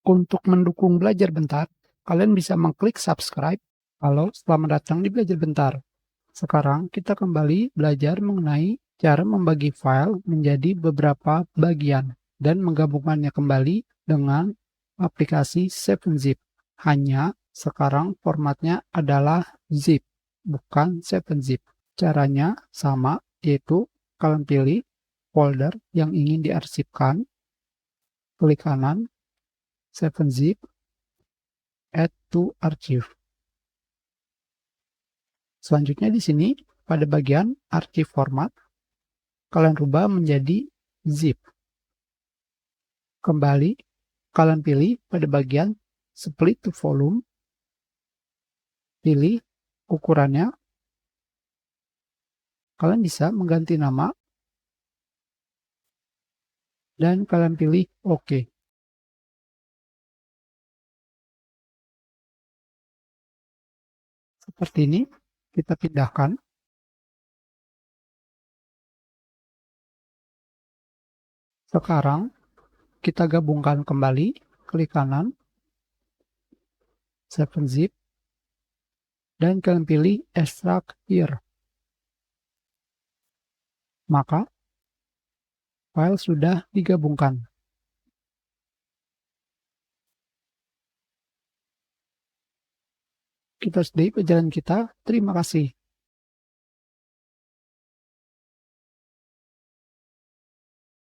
Untuk mendukung Belajar Bentar, kalian bisa mengklik subscribe. Halo, selamat datang di Belajar Bentar. Sekarang kita kembali belajar mengenai cara membagi file menjadi beberapa bagian dan menggabungkannya kembali dengan aplikasi 7zip. Hanya sekarang formatnya adalah zip, bukan 7zip. Caranya sama, yaitu kalian pilih folder yang ingin diarsipkan, klik kanan, 7zip, add to archive. Selanjutnya di sini, pada bagian archive format, kalian rubah menjadi zip. Kembali, kalian pilih pada bagian split to volume, pilih ukurannya, kalian bisa mengganti nama, dan kalian pilih OK. Seperti ini, kita pindahkan. Sekarang, kita gabungkan kembali, klik kanan, 7zip, dan kalian pilih extract here. Maka, file sudah digabungkan. Kita sudahi pelajaran kita. Terima kasih.